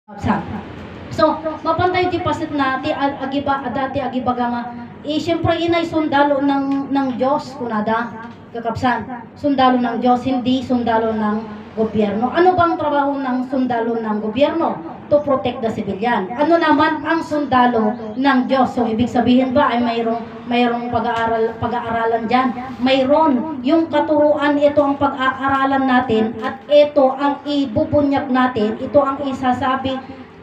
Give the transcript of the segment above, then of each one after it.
Sa. So, mapantay di pasit na ti agiba adati agibaga nga siyempre inay sundalo ng Diyos kunada kakapsan. Sundalo ng Diyos, hindi sundalo ng gobyerno. Ano bang trabaho ng sundalo ng gobyerno? To protect the civilian. Ano naman ang sundalo ng Diyos? So, ibig sabihin ba ay mayroong pag-aaralan diyan? Mayroon yung katuruan, ito ang pag-aaralan natin at ito ang ibubunyag natin, ito ang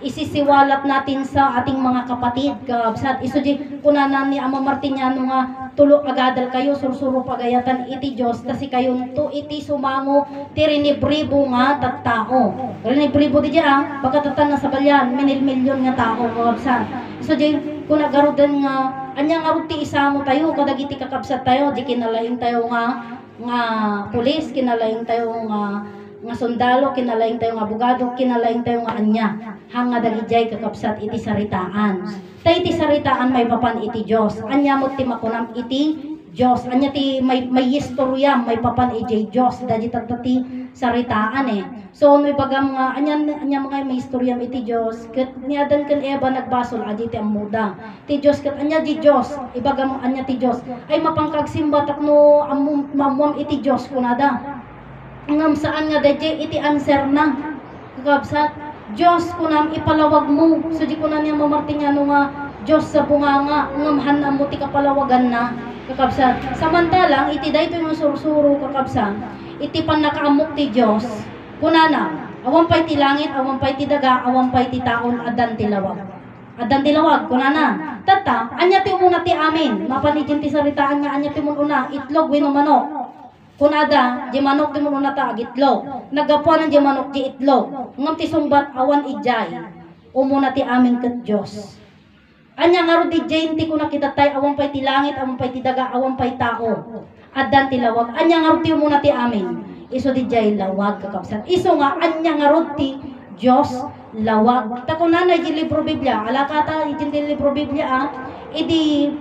isisiwalat natin sa ating mga kapatid. Kabsat, isuji kunanan ni Ama Martiniano nga tulo agadal kayo sursuro pagayatan iti Diyos kasi kayo to iti sumango ti rinibribo nga tattao. Rinibribo di diya pagkatatan na sa balyan milyon nga tao. Kabsat, isuji kunagarudan nga anya nga ruti isamo tayo kadagiti kakabsat tayo di kinalaing tayo nga pulis, kinalaing tayo nga sundalo, kinalaing tayo nga abogado, kinalaing tayo nga anya hanga dagijay kakabsat iti saritaan. Tay iti saritaan may papan iti Dios. Anya mo ti makunam iti Dios. Anya ti may istorya may papan iti Dios. Dadi ti saritaan eh. So no bagam nga anya mga may istorya iti Dios. Ket niadan ken Eva nagbasol adi ti amuda. Ti Dios ket anya di Dios. Ibagam anya ti Dios ay mapangkagsimba takno amum iti Dios kunada. Ngam saan nga dadya iti answer na kakabsat Diyos kunam ipalawag mo so di kunan niya Martiniano nga Diyos sa bunganga ngamhan na mo ti kapalawagan na kakabsat samantalang iti dayto yung sursuro kakabsat iti panakaamok ti Diyos kunana awan pay ti langit awan pay ti daga awan pay ti taon adan ti lawag kunana tata anya ti umuna ti amin mapanijin ti saritaan nga anya ti mununa itlog wenno manok kunada, di manok di mo nata itlog. Nagapuan di manok di itlog. Ngam ti sungbat awan ijay. Umuna ti amin ket Dios. Anya nga ro di jay ti kuna kita tay awan pay ti langit, awan pay ti daga, awan pay tao. Addan ti lawag. Anya nga ro ti umuna ti amin. Iso di jay lawag kakabsat. Iso nga anya nga ro ti Dios lawag. Ta kunana di libro Biblia, alakata di libro Biblia idi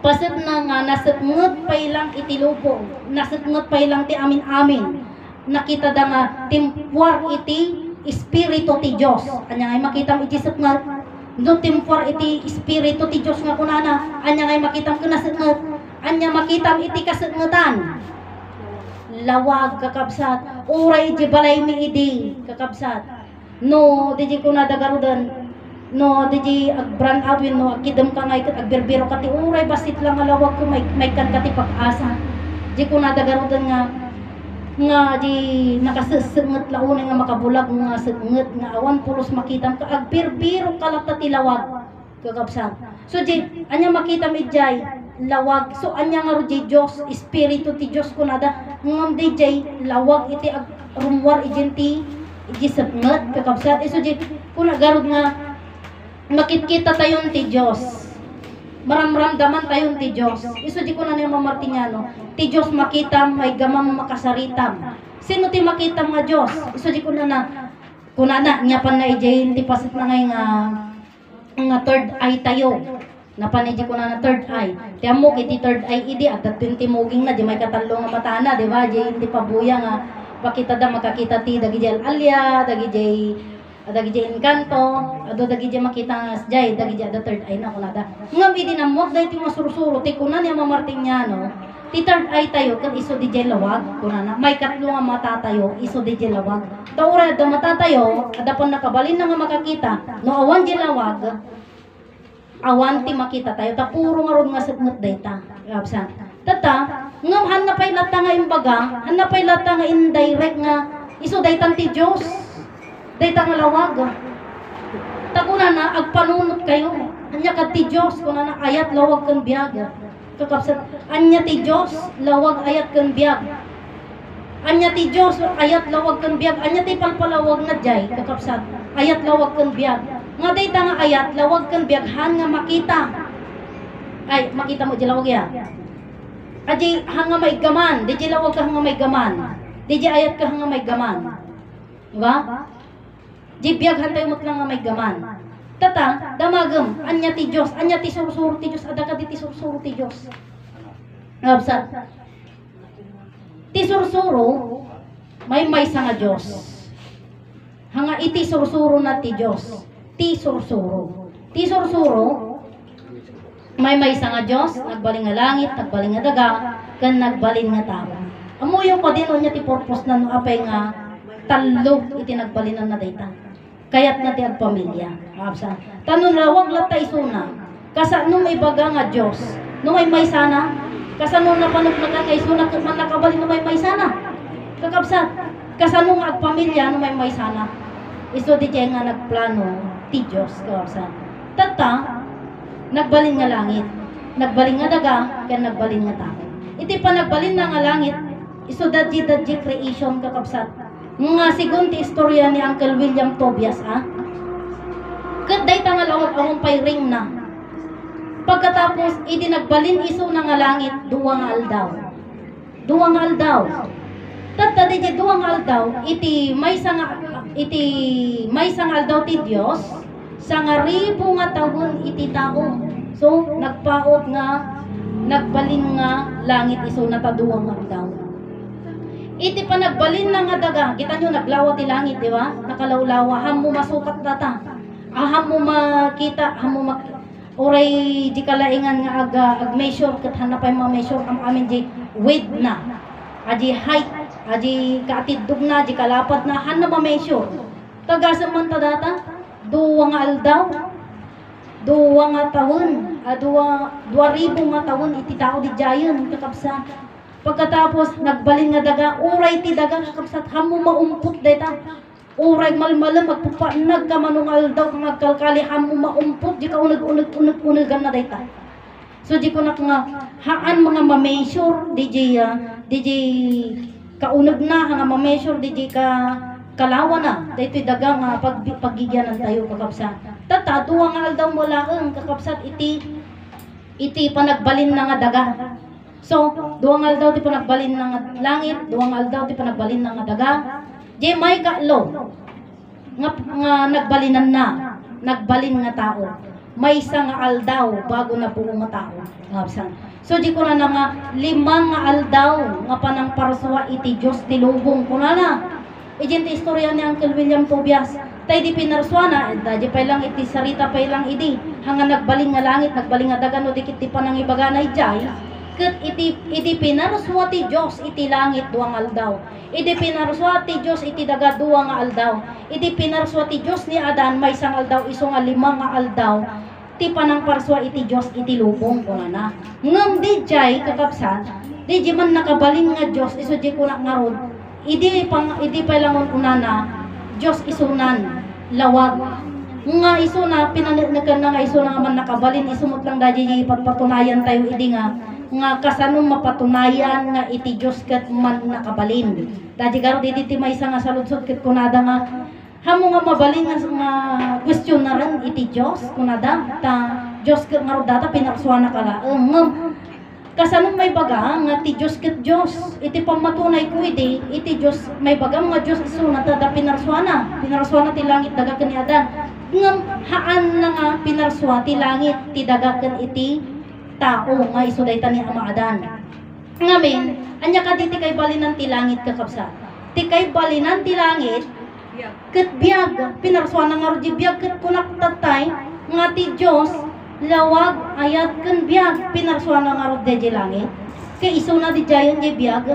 pasit na nga nasatngot pa ilang itilupo, nasatngot pa ilang ti amin-amin. Nakita da nga timpuar iti espiritu ti Dios. Anya ngay makitam iti satngot, do timpuar iti espiritu ti Dios nga kunana. Anya ngay makitam kunasatngot, anya makitam iti kasatngotan. Lawag kakabsat, uray di balay mi idi kakabsat. No, di kunada garudan. No, di agbrand out win no akidem ka ngay ket agberbero kati uray basit lang alawag ko may kan kati pag-asa. Di ko nadagarudan nga di nakasesenget launa nga makabulag nga senget nga awan pulos makitam ka agberbero kalata ti lawag kakabsat. So di anya makitam ijay lawag so anya nga ro di Dios espiritu ti Dios kunada ngam di jay lawag iti rumwar ijenti iji senget kakabsat. So di kuna garud nga makikita tayon ti Diyos. Maramramdaman tayon ti Diyos. Iso di ko na niya Martiniano. Ti Diyos makita may gamang makasaritam. Sino ti makita nga Diyos? Iso di ko na kunana nyapan na ijayin ti pasit na ngay nga third eye tayo. Napanidji ko na third eye. Ti amok iti third eye idi at ti muging na di may katalo nga mata na, di ba? Di hindi pabuya nga pakita da makakita ti dagijay alya, dagijay encanto, ado dagijay makita jay dagijay the third eye na kunada. Ngam idi namok dayto masursuro ti kunan ni Ama Martiniano, ti third eye tayo ket iso dijay lawag kunana. May katlo nga mata tayo, iso dijay lawag. Taura da mata tayo, ada pon nakabalin na nga makakita, no awan di lawag, awan ti makita tayo. Ta puro nga ron nga setmet dayta. Kapsan. Tata, ngam hanapay lata nga imbaga, hanapay lata nga indirect nga iso daytan ti Dios. Dayta nga lawag. Takuna na agpanunot kayo. Anya kad ti Dios kunana ayat lawag ken biag. Kakabsat anya ti Dios lawag ayat ken biag. Anya ti Dios ayat lawag ken biag. Anya ti palpalawag na jay kakabsat ayat lawag ken biag. Nga dayta nga ayat lawag ken biag han nga makita. Ay makita mo di lawag ya. Aji hanga may gaman, di lawag ka hanga may gaman. Di ayat ka hanga may gaman. Diba? Di biyaghan tayo lang nga may gaman. Tata, damagam, anya ti Diyos, anya ti sursuro ti Diyos, ada ka di ti sursuro ti Diyos. Ngabsat. Ti sursuro, may sa nga Diyos. hanga iti sursuro na ti Diyos. Ti sursuro. Ti sursuro, may nga Diyos, nagbaling nga langit, nagbaling nga daga, kan nagbaling nga tao. Amuyo pa din niya ti purpose na no apay nga talo iti nagbalinan na dayta. Kayat na ti ang pamilya. Kapsa. Tanon na wag lat ta isuna. Kasa no may baga nga Diyos, no may sana, kasa no napanugnagan nga isuna kung man nakabalin no may sana. Kakabsat. Kasa no nga pamilya no may sana. Iso di nga nagplano ti Diyos. Kakabsat. Tata, nagbalin nga langit, nagbalin nga daga, kaya nagbalin nga tao. Iti pa nagbalin na nga langit, iso dadji creation kakabsat. Nga sigun ti istorya ni Uncle William Tobias, Kaday tangal ang ring na. Pagkatapos, iti nagbalin iso na nga langit, duwa nga aldaw. Duwa nga aldaw. Tata di duwa nga aldaw, iti may sang aldaw ti Dios, sa nga ribo nga taon iti tao. So, nagpaot nga, nagbalin nga langit iso na taduwang nga aldaw. Iti pa nagbalin na nga daga, kita nyo naglawa ti langit, di ba? Nakalawlawa, ham mo masukat data. Ham mo makita, oray di kalaingan nga ag-measure, kat hanapay ma-measure ang amin di width na. Aji height, aji kaatidog na, aji kalapad na, han na ma-measure. Tagasam man ta data, duwa nga aldaw, duwa nga taon, duwa ribo nga taon, iti tao di jayon, kakabsa. Pagkatapos, nagbalin nga daga, uray ti daga, kakabsat, hamo maumpot deta. Uray malmala, magpupanag ka manong aldaw, kang agkalkali, hamo maumpot, di ka unag-unagan na deta. So, di ko na nga, haan mga ma-measure, di kaunag na, hanga ma-measure, di ka kalawa na. Dito daga nga, paggigyanan tayo, kakabsat. Tata, duwa nga aldaw mo laang, kakabsat, iti panagbalin na nga daga. So, duwang aldaw ti panagbalin ng langit, duwang aldaw ti panagbalin ng daga. Di may kaalo, nga nagbalinan na, nagbalin nga tao. May isang aldaw bago na buong nga tao. So, di ko na nga, 5 nga aldaw nga panang paraswa iti Diyos ti lubong ko na. Ijin ti istorya ni Uncle William Tobias. Tay di pinarswana, di pa lang iti sarita pa lang idi. Hanga nagbaling nga langit, nagbaling nga daga, no dikit ti panang ibaganay jay. Kat iti pinaraswa ti Diyos iti langit duwang aldaw. Iti pinaraswa ti Diyos iti daga duwang aldaw. Iti pinaraswa ti Diyos ni Adan may isang aldaw iso nga 5 nga aldaw. Ti panang parswa iti Diyos iti lubong ko na. Ngam di jay kakabsan, di man nakabalin nga Diyos iso di ko na ngarod. Idi pa lang unana Diyos isunan lawag. Nga iso na pinanagnagan na nga iso na nga man nakabalin isumot lang dadi pagpatunayan tayo idi nga kasanong mapatunayan nga iti Diyos kat man nakabalin. Dadi garo diti may isa nga saludsod kat kunada nga hamo nga mabalin nga question na rin iti Diyos kunada ta Diyos kat nga data pinaksuana kala. Kasanong may baga nga ti Diyos kat Diyos iti pamatunay ko iti Diyos may baga nga Diyos iso na tada pinarswana ti langit daga ken ni Adan. Ngam haan na nga pinarswa ti langit ti daga ken iti tao nga iso dayta ni Ama Adan. Ngamin, anya ka diti kay balinan ti langit kakabsa. Ti kay balinan ti langit ket biag pinarswana nga rodi biag ket kunak tatay nga ti Dios lawag ayat ken biag pinarswana nga rodi di langit. Kay iso na di jayon di biag.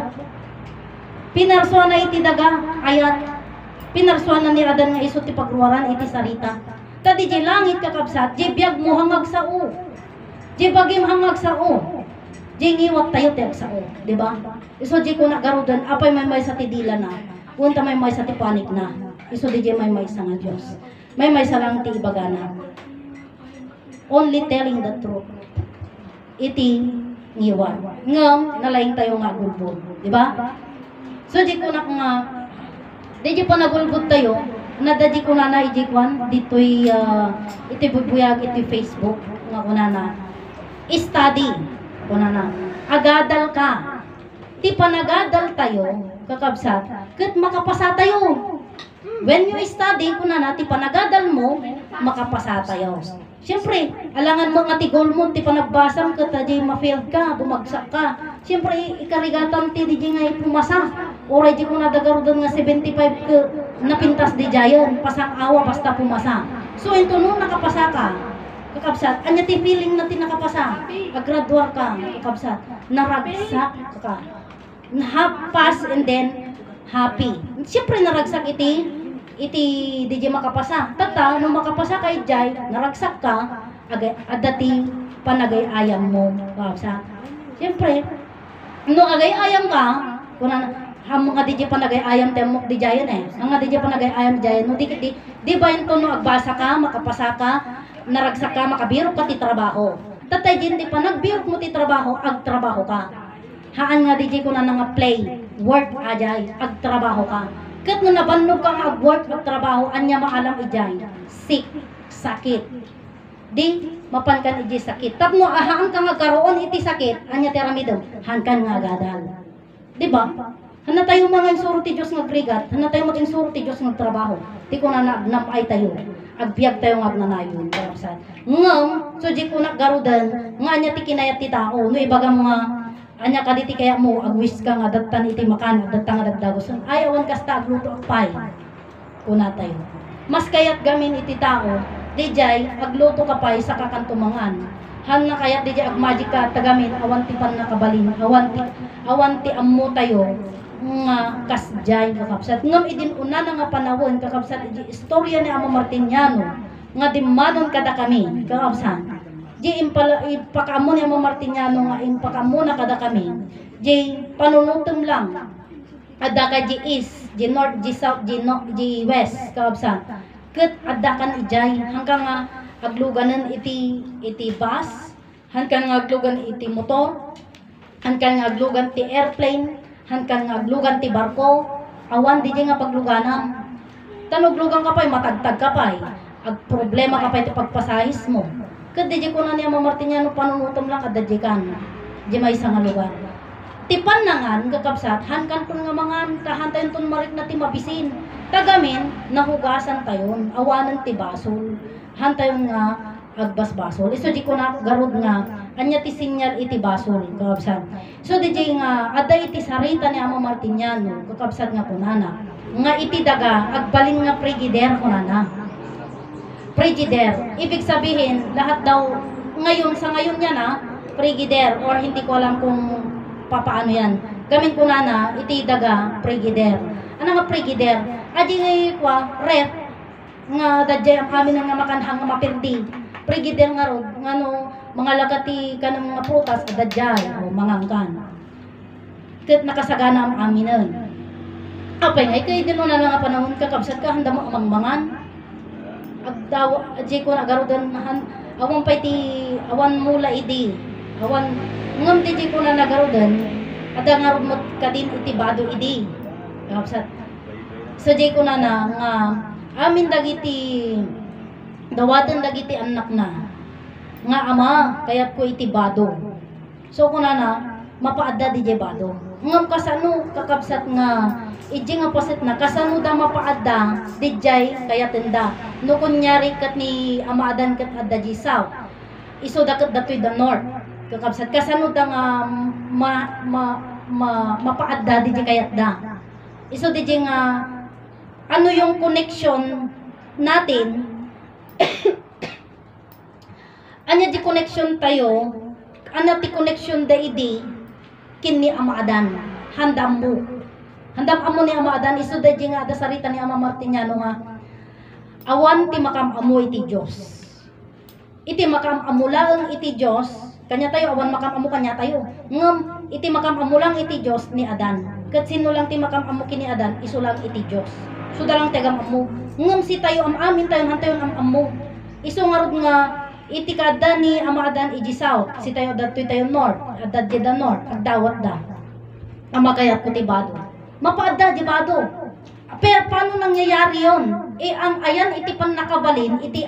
Pinarswana iti daga ayat pinarswana ni Adan nga iso ti pagruaran iti sarita. Ta di langit kakabsat, di biag mo hangag sa u. Di bagim hangag sa o. Di ngiwat tayo tiyag sa o. Diba? Iso di ko nagarudan, apay may sa tidila na. Punta may sa tipanik na. Iso di may sa nga Diyos. May sa lang ti ibagana. Only telling the truth. Iti ngiwat. Ngam, nalaing tayo nga gulbod. Diba? So di ko na nga, di pa nagulbod tayo, nadadi ko na ijikwan, dito'y iti bubuyag, iti Facebook, nga kuna na. Study. Kuna na. Agadal ka. Ti panagadal tayo, kakabsat, kat makapasa tayo. When you study, kung na ti panagadal mo, makapasa tayo. Siyempre, alangan mo nga ti goal mo, ti panagbasam ka, ti ma-failed ka, bumagsak ka. Siyempre, ikarigatan ti di nga pumasa. Oray di ko nadagarudan nga 75 ka, napintas di jayon, pasang awa basta pumasa. So, ito no, nakapasa ka. Kakabsat, anya ti feeling na ti nakapasa. Agradua ka, kakabsat. Naragsak ka. Pass and then happy. Siyempre naragsak iti DJ makapasa. Tata, nung makapasa kay Jai, naragsak ka, adati panagay ayam mo. Kakabsat. Siyempre, nung agay ayam ka, kuna hamong nga DJ panagay ayam temok di Jayan Ang nga DJ panagay ayam Jayan, no di ba yun to no agbasa ka, makapasa ka, naragsak ka, makabiro ka ti trabaho. Tatay din di pa nagbiro mo ti trabaho, agtrabaho ka. Haan nga DJ ko na nga play, work ajay, agtrabaho ka. Kat no nabannog ka nga ag-work, agtrabaho, anya maalam ijay, sick, sakit. Di, mapankan iji sakit. Tapno, haan ka nga karoon iti sakit, anya tiramidom, hankan nga agadal. Di ba? Hana tayo mga insuro ti Diyos nga krigat, hana tayo mga insuro ti Diyos nga trabaho. Di ko na nagnapay tayo, agbiag tayo nga agnanayon. Ngam, so di ko nagarudan, nga anya ti kinayat ti tao, no ibaga mga, anya kaditi kaya mo agwis ka nga datan iti makan datan nga dagdagos ayawan kasta agluto agpay kuna tayo mas kayat gamin iti tao dijay agluto ka pay sa kakantumangan han na kayat dijay agmagic ka tagamin awan ti pan nakabalin awan ti ammo tayo nga kasjay kakabsat ngam idin una na nga panawon kakabsat iti istorya ni Amo Martiniano nga dimanon kada kami kakabsat di ipakamo ni Amo Martiniano nga impakamo na kada kami. Di panunutom lang. Adda ka di east, di north, di south, di west, kaabsan. Ket adda kan ijay hanggang nga agluganan iti bus, hanggang nga aglugan iti motor, hanggang nga aglugan ti airplane, hanggang nga aglugan ti barko, awan di nga pagluganan. Tanuglugan ka pa'y matagtag ka pa'y, ag problema ka pa'y ti pagpasahis mo. Kadya ko na niya Amo Martiniano panunutom lang kadya kan. Di may isang lugar. Tipan na nga, kakabsat, hankan ton nga mga kahantayon ton marik na ti mabisin. Tagamin, nahugasan tayon, awanan ti basol. Hantayon nga, agbas-basol. So di ko na garod nga, anya ti sinyal iti basol, kakabsat. So di nga, ada iti sarita ni Amo Martiniano, kakabsat nga kunana. Nga iti daga, agbalin nga frigider kunana. Frigider. Ibig sabihin, lahat daw, sa ngayon yan frigider, or hindi ko alam kung papaano yan. Gamin ko na, iti daga, frigider. Ano nga frigider? Adi nga kwa, ref, nga dadya ang amin nga makanhang nga mapirdi. Frigider nga ro, nga no, mga lagati ka ng mga prutas, dadya, o mangangkan. Kat nakasagana ang amin nun. Apay nga, ikaw din mo na lang panahon kakabsat ka, handa mo amangmangan. Agdawa di ko nagarudan awan pay ti awan mula idi awan ngam di ko na nagarudan ada ngarud mo kadin iti bado idi kapsat so di ko na nga amin dagiti dawatan dagiti anak na nga ama kayat ko iti bado so kunana mapaadda di bado ngam kasano kakabsat nga iji nga pasit na kasano da mapaadda dijay kaya tenda no kunyari kat ni amaadan kat adda di south iso dakat datoy da north kakabsat kasano da nga mapaadda dijay kayat da iso dijay nga ano yung connection natin anya di connection tayo ana ti connection da idi kinni amaadan handam mo handam amo ni amaadan iso da nga ada sarita ni Amo Martiniano nga awan ti makam-amo iti Dios iti makam-amo lang iti Dios kanya tayo awan makam-amo kanya tayo ngem iti makam-amo lang iti Dios ni Adan ket sino lang ti makam-amo kini Adan iso lang iti Dios so dalang tegam-amo ngem si tayo amin tayo hantayon am-amo iso ngarud nga iti kada ni amaadan iji south si tayo datoy tayo north adad di da north agdawat da amakayat ko ti bado mapaadda di bado pero paano nangyayari yon ang ayan iti pan nakabalin iti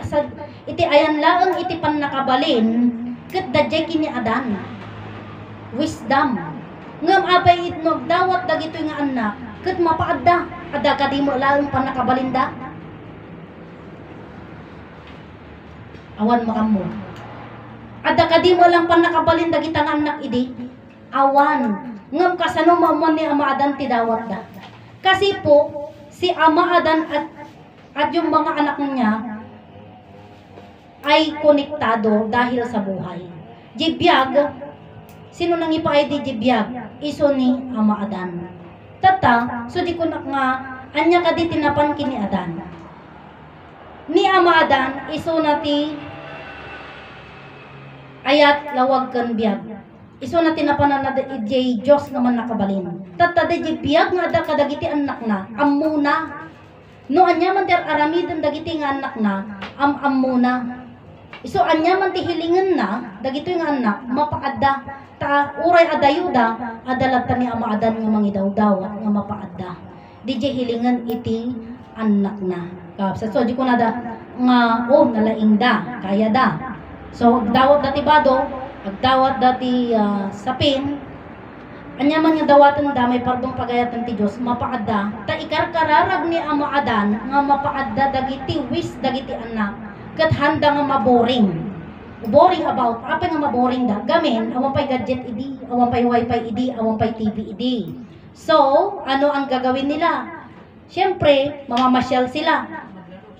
ayan laeng iti pan nakabalin ket dadjay kini Adan wisdom ngem abay itnog dawat dagitoy nga anak ket mapaadda, adda ka di mo lalong pan nakabalinda. Awan makammo. Adda ka di mo lang pan nakabalinda kitang anak idi. Awan. Ngam kasano mamon ni Ama Adan ti dawat da. Kasi po si Ama Adan at yung mga anak niya ay konektado dahil sa buhay. Jibiyag, sino nang ipaay di jibiyag? Iso ni Ama Adan. Tata, so di ko nga, anya ka di tinapan kini Adan. Ni Ama Adan, iso na ti ayat lawag kan biyag. Iso na tinapanan na ijay Diyos naman nakabalin. Tata di jibiyag nga ada kadagiti anak na, amuna. No anya man ter aramidon dagiti nga anak na, amuna. Iso anya man ti hilingan na, dagito yung anak, mapaadda. Ta uray adayuda, adalata ni Ama Adan nga mangidaw-daw nga mapaadda. Di jay hilingan iti anak na. Kapsa, so di ko na da, nga, nalaing da, kaya da. So, agdawat dati bado, agdawat dati sapin, anya man nga dawatan da, may pardong pagayatan ti Diyos, mapaadda. Ta ikarkararag ni Ama Adan, nga mapaadda dagiti wis dagiti anak, kat handa nga maboring. Boring about, apa nga maboring da? Gamin, awang pa'y gadget idi, awang pa'y wifi idi, awang pa'y TV idi. So, ano ang gagawin nila? Siyempre, mamamasyal sila.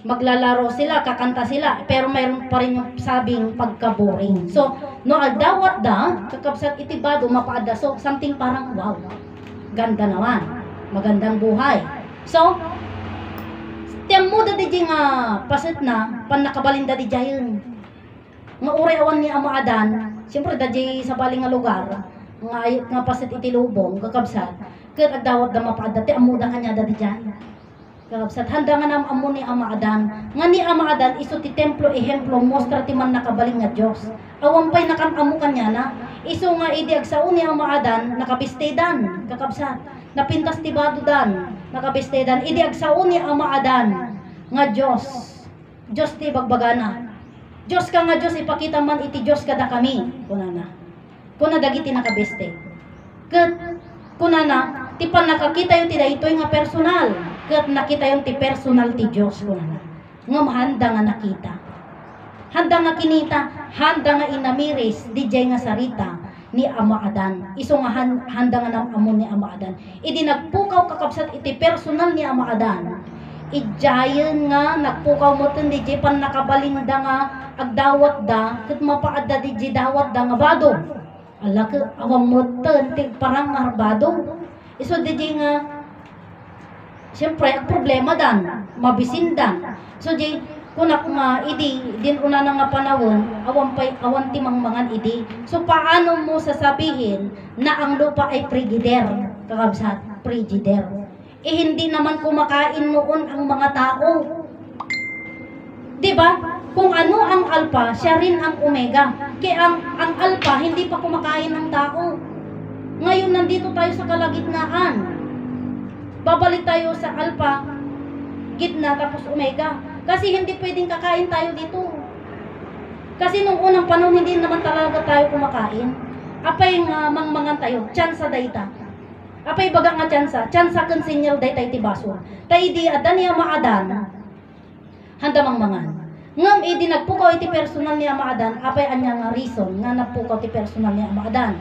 Maglalaro sila, kakanta sila, pero mayroon pa rin yung sabing pagka-boring. So, no agdawat da, kakabsat itibado, mapaada. So, something parang, wow, ganda naman. Magandang buhay. So, tiyang mo da di nga pasit na, pan nakabalinda di jayon. Nga uray awan ni Ama Adan, siyempre da di sa baling nga lugar, nga pasit itilubong, kakabsat, kat agdawat da mapaada, ti amuda kanya da di jayon. Kakabsat, handa nga nam amo ni Ama Adan, nga ni Ama Adan, iso ti templo, ehemplo, mostra ti man nakabaling nga Diyos. Awampay nakamamu kanya na, iso nga idiag sa ni Ama Adan, nakabistedan, kakabsat, napintas ti bado dan, nakabistedan, idiag sa ni Ama Adan, nga Diyos, Diyos ti bagbagana. Diyos ka nga Diyos, ipakita man iti Diyos kada kami. Kunana. Kuna dagiti nakabeste. Kat, kunana, ti pan nakakita yung ti daytoy nga personal. Kat nakita yung ti personal ti Diyos. Kunana. Ngam handa nga nakita. Handa nga kinita, handa nga inamiris, di jay nga sarita ni Ama Adan. Iso nga handa nga namamon ni Ama Adan. Idi nagpukaw kakabsat iti personal ni Ama Adan. Ijayan nga nagpukaw mo ten di jay pan nakabalinda nga agdawat da, kat mapaadda di jay dawat da nga bado. Ala ka awam mo ten ti parang arbado. Iso di jay nga siyempre ang problema dan, mabisindan. So jay kunak nga idi din una na nga panahon awan timang mangan idi. So paano mo sasabihin na ang lupa ay frigider? Kakabsat, frigider. Eh hindi naman kumakain noon ang mga tao. 'Di ba? Kung ano ang alpha, siya rin ang omega. Kaya ang alpha hindi pa kumakain ng tao. Ngayon nandito tayo sa kalagitnaan. Babalik tayo sa alpha, gitna tapos omega. Kasi hindi pwedeng kakain tayo dito. Kasi nung unang panahon hindi naman talaga tayo kumakain. Apay nga mangmangan tayo, tsansa dayta. Apay baga nga tsansa kan sinyal dayta iti baso. Tay di adan ni Ama Adan, handa mangmangan. Ngam idi nagpukaw iti personal ni Ama Adan, apay anya nga reason nga nagpukaw iti personal ni Ama Adan.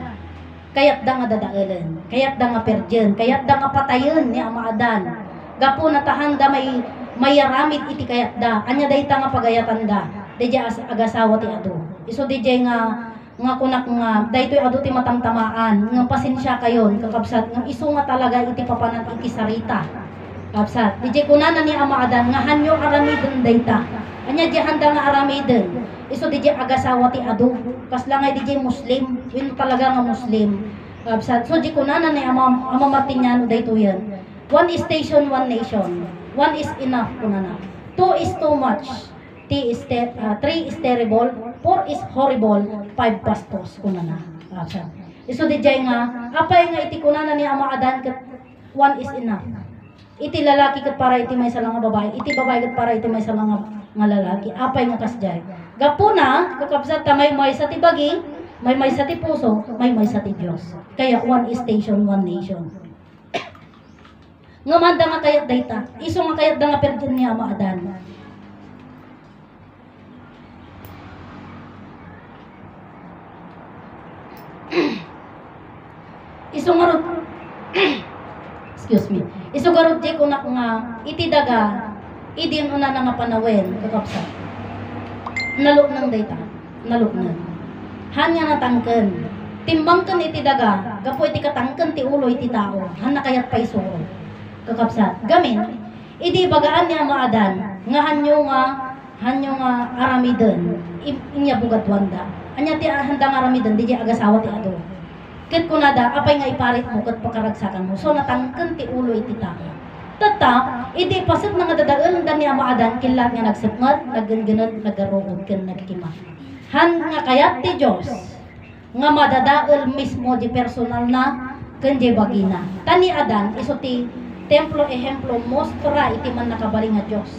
Kayat da nga dadaelen, kayat da nga perjen, kayat da nga patayen ni Ama Adan. Gapo na tahanda may yaramid iti kayat da, anya dayta nga pagayatan da, dayja agasawa ti ado. Iso dayja nga kunak nga daytoy ado ti matamtamaan, nga pasensya kayon, kakabsat, nga iso nga talaga iti papanan iti sarita. Kakabsat, dayja kunana ni Ama Adan, nga hanyo aramidon dayta. Anya di handa nga aramidon. Iso dayja agasawa ti ado. Kasla nga dayja Muslim, wino talaga nga Muslim. Kakabsat, so di kunana ni Ama Martiniano daytoyan. One is station, one nation. One is enough, kunana. Two is too much. Three is terrible. Four is horrible. Five bastos, kunana. Iso di jay nga, apay nga iti kunana ni Ama Adan kat one is enough. Iti lalaki kat para iti may salang nga babae. Iti babae kat para iti may salang nga lalaki. Apay nga kasjay. Gapuna, kakabsat ta may sa ti bagi, may sa ti puso, may sa ti Diyos. Kaya one is station, one nation. Nga manda nga kayat dayta. Iso nga kayat da nga pertin ni Ama Adan. Iso nga rod excuse me. Iso nga rod di ko na nga itidaga idin una na nga panawen kakapsa. Nalok nang dayta. Nalok na. Hanya natangken. Timbangken iti daga, gapo iti katangken ti ulo iti tao. Han nakayat pa isuro. Kakapsat. Gamin, idi bagaan niya maadan, nga hanyo nga aramiden, inya bugat wanda. Anya ti handang aramiden, di agasawa ti ado. Ket kunada, apay nga iparit mo, ket pakaragsakan mo. So natangken ti ulo iti tao. Tata, idi pasit nga dadael dan niya maadan, kilat nga nagsipngat, naggengenot, nagarood, ken nagkima. Han nga kayat ti Diyos, nga madadael mismo di personal na kanji bagina. Tani Adan iso ti templo ehemplo mostra iti man nakabali nga Dios.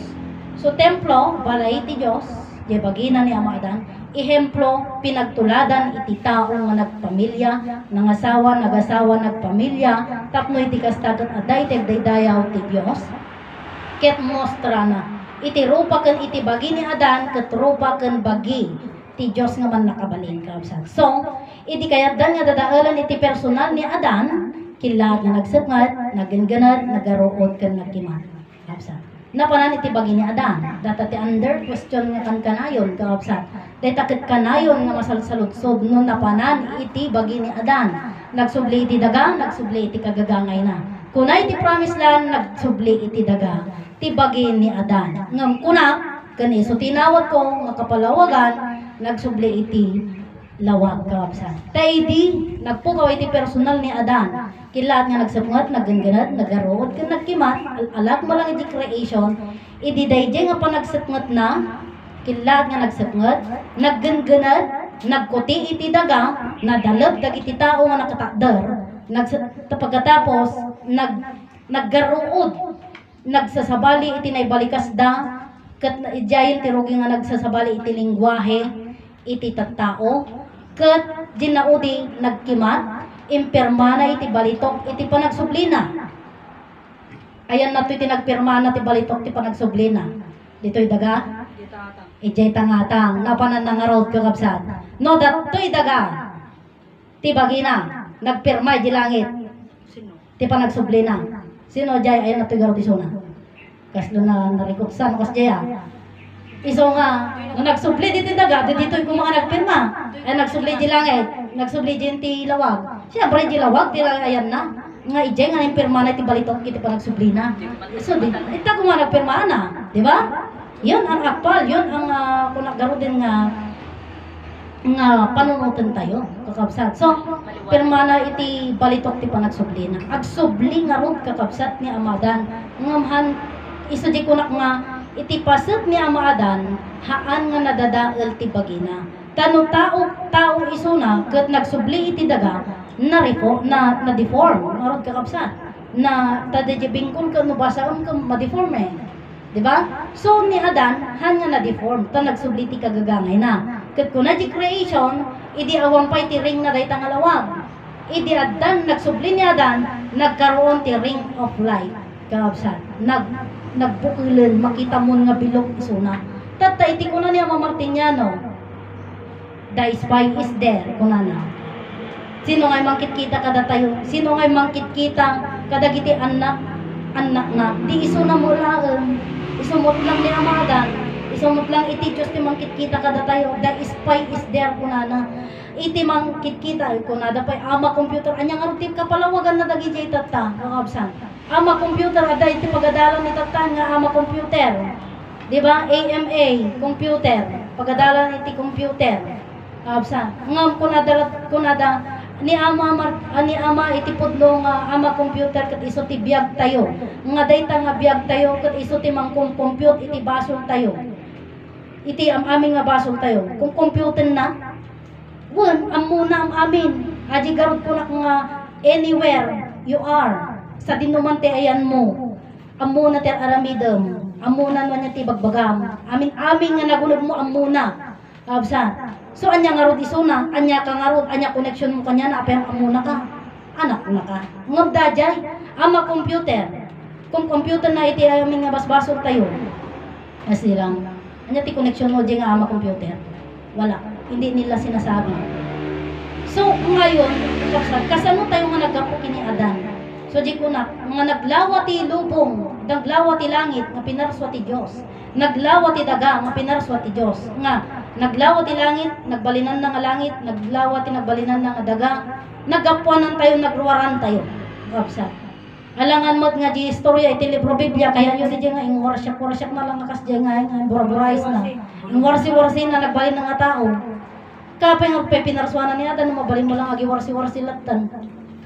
So templo balay ti Dios di bagina ni Ama Adan, ehemplo pinagtuladan iti tao nga nagpamilya, nangasawa, nagasawa, nagpamilya, tapno iti kastagat aday daydayaw ti Dios. Ket mostra na iti rupa ken iti bagi ni Adan ket rupa ken bagi ti Diyos nga man nakabalin kaabsan. So, iti kayat dan nga dadaelan iti personal ni Adan, kilat nga nagsipngat, naggengenat, nagarood, ken nagkiman. Kaabsan. Napanan iti bagi ni Adan. Data ti under question nga kan kanayon, kaabsan. Data ket kanayon nga masalsalutsod no napanan iti bagi ni Adan. Nagsubli iti daga, nagsubli iti kagagangay na. Kunay iti promised land, nagsubli iti daga. Ti bagi ni Adan. Ngam kunak, kaniso tinawat ko nga kapalawagan, nagsubli iti lawag kaabsan. Taidi nagpukaw iti personal ni Adan. Kilat nga nagsapngat, naggengenat, nagarood, ken nagkimat, alag mo lang iti creation, idi dayjay nga panagsapngat na, kilat nga nagsapngat, naggengenat, nagkuti iti daga, nadalab dagiti tao nga nakatakder, pagkatapos naggarood, nagsasabali iti naibalikas da, ket ijayin ti rugi nga nagsasabali iti lingwahe iti tattao ket dinaudi nagkimat impirmana iti balitok iti panagsublina. Ayan nato iti nagpirmana ti balitok ti panagsublina. Dito'y daga ijay tangatang napanan nangarod kakabsat. No dato'y daga ti bagina nagpirma di langit ti panagsublina. Sino jay ayan nato garo ti suna. Kaslo na narikutsan kas jaya. Iso nga nagsubli dito daga, dito yung mga nagpirma. Ay nagsubli di langit, nagsubli di lawag. Siyempre di lawag, di lang ayan na. Nga ijay nga yung pirma na iti balitok kiti pa nagsubli na. So di, ita kung nga nagpirma na, di ba? Yun ang akpal, yun ang kung nagaro din nga panunutan tayo, kakabsat. So, pirma na iti balitok ti pa nagsubli na. Agsubli nga ron kakabsat ni Ama Adan. Ngamhan iso di kunak nga iti paset ni Ama Adan haan nga nadadael ti bagina. Tano tao isuna ket nagsubli iti daga na deform marod kakabsat. Na tadje bingkon ken no basaon ken ma-deform di ba? So ni Adan han nga na deform ta nagsubli ti kagagangay na. Ket kuna di creation idi awampay ti ring na dayta nga lawag. Idi Adan nagsubli ni Adan nagkaroon ti ring of light. Kakabsat. Nagbukilan, makita mo nga bilog isuna. Tata, iti ko na niya Martiniano. The spy is there, kunana. Sino ngay mangkit kita kada tayo? Sino ngay mangkit kita kada giti anak na? Di isuna mo lang. Isumot lang ni Ama Adan. Isumot lang iti Diyos ti mangkit kita kada tayo. The spy is there, kunana. Iti mangkit kita, kunada pa Ama computer. Anyang arutip kapalawagan na dagi jay tata. Kakabsan. Ama computer ada iti pagadalan ni tatan nga Ama computer. Di ba? AMA computer. Pagadalan iti computer. Absan. Ngam kunada ni Ama iti pudlo nga Ama computer ket iso ti biag tayo. Nga dayta nga biag tayo ket iso ti mangcompute iti basol tayo. Iti aming nga basol tayo. Kung computer na, wen amuna am amin. Aji garod kunak nga anywhere you are. Sa dinumante ayan mo, amuna ti aramidem, amuna no nya ti bagbagam, amin nga nagulog mo amuna, absan. So anya nga rod isuna, anya ka nga rod, anya connection mo kanya na apay amuna ka, anak na ka. Ngam dajay, Ama computer, Kung computer na iti aming nga basbasol tayo, kasi lang, anya ti connection mo di nga ama computer. Wala, hindi nila sinasabi. So, ngayon, kasano tayo nga naggapo kini Adan? So, di ko na, nga naglawa ti lubong, naglawa ti langit, nga pinarswa ti Diyos. Naglawa ti daga, nga pinarswa ti Diyos. Nga, naglawa ti langit, nagbalinan na nga langit, naglawa ti nagbalinan na nga daga, nagapuanan tayo, nagruwaran tayo. Kapsa. Alangan mo't nga di istorya, iti libro Biblia, kaya yun di nga, ing worship na lang akas di nga, buraburais na. Ing warsi na, nagbalin na nga tao. Kapay nga pinarswanan niya, dan mabalin mo lang agi warsi latan.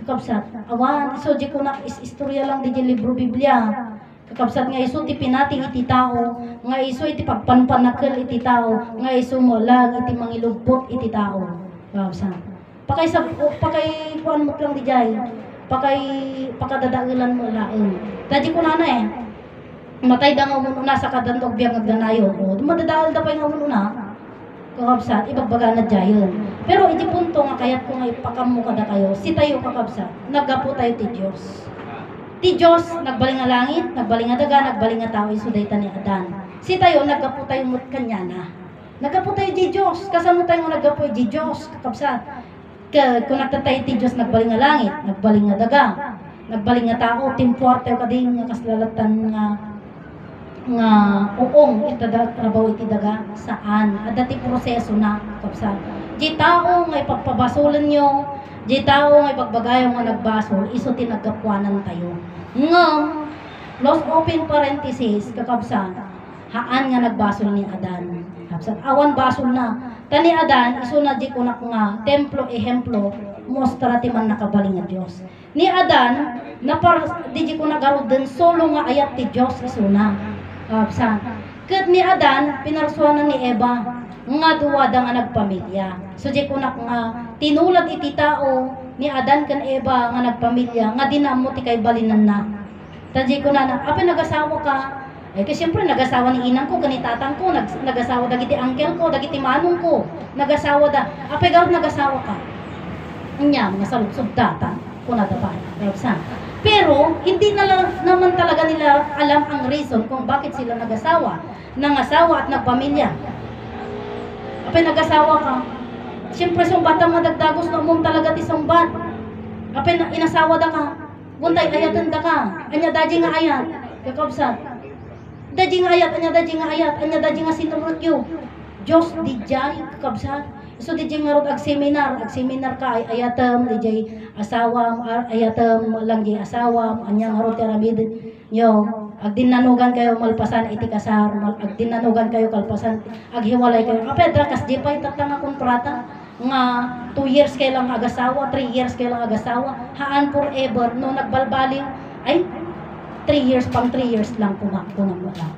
Kakabsat, awan, iso di ko na istorya lang di libro Biblia. Kakabsat nga iso ti pinating iti tao, nga iso iti pagpanpanakil iti tao, nga iso mo lang iti mangilubot iti tao. Kakabsat. Pakay kuan mo lang di jay, pakadadailan mo laeng. Dadi ko na matay da nga umuno na sa kadandog biyang nagnanayon. O, madadaal da pa yung umuno na. Kakabsat, ibagbaga na jayon. Pero iti punto nga kayat ko nga ipakam mo kada kayo, si tayo kakabsat, naggapo tayo ti Diyos. Ti Diyos, nagbaling nga langit, nagbaling nga daga, nagbaling nga tao, iso dayta ni Adan. Si tayo, naggapo tayo mo't kanya na. Naggapo tayo di Diyos, kasano tayo nga naggapo di Diyos, kakabsat. Kung nagtatay ti Diyos, nagbaling nga langit, nagbaling nga daga, nagbaling nga tao, timpuarte o kading nga kaslalatan nga uong trabaho iti daga saan at dati proseso na kapsat di tao nga ipagpabasulan nyo di tao nga ipagbagayo nga nagbasol iso tinaggapuanan tayo nga close open parenthesis kakabsat haan nga nagbasol ni Adan kapsat awan basol na tani Adan iso na di kunak nga templo ehemplo mostra ti man nakabaling nga Dios ni Adan na di ko nagarod din solo nga ayat ti Dios iso na kapsan. Kat ni Adan, pinarsuanan ni Eva, nga duwada nga nagpamilya. So, di ko na nga, tinulag iti tao ni Adan kan Eva nga nagpamilya, nga dinamo ti kay balinan na. Tadi ko na, apay nagasawa ka, kasi siyempre nagasawa ni inang ko, ganitatan ko, nagasawa dagiti angkel ko, dagiti manong ko, nagasawa da, apay garot nagasawa ka. Anya, mga saludsog data, kung nadapan, kapsan. Pero, hindi naman talaga nila alam ang reason kung bakit sila nag-asawa, nangasawa at nagpamilya. Apay nag-asawa ka, siyempre sumbatan madagdagos na umum talaga ti sumbat. Apay inasawa da ka, buntay ayatan da ka, anya daji nga ayat, kakabsat. Daji nga ayat, anya daji nga sinurot yu. Diyos di jay, kakabsat. So di jay nga rod ag seminar ka ay ayatam di jay asawam ayatam lang jay asawam anya nga rod tiramid nyo ag dinanugan kayo malpasan iti kasar ag dinanugan kayo kalpasan ag hiwalay kayo kapedra kas di pa itatang nga kontrata nga 2 years kay lang agasawa 3 years kay lang agasawa haan forever no nagbalbaliw ay 3 years pang 3 years lang pumakbo ng wala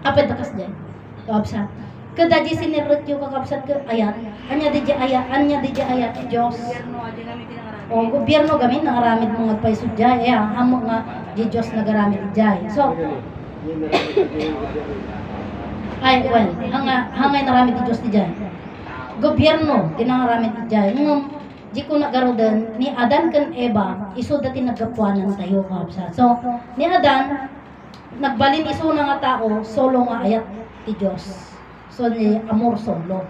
kapedra kas di kapsat kada di sinirot yung kakabsat ka ayat anya di ayat Diyos o gobyerno gamin nangaramid mga paisudjay amo nga di Diyos nagaramid jay so ay well hangay naramid di Diyos di jay gobyerno dinangaramid di jay di ko nagarodan ni Adan kan Eva iso dati naggapuanan tayo kakabsat so ni Adan nagbalin iso na nga tao solo nga ayat ti Diyos so ni amor solo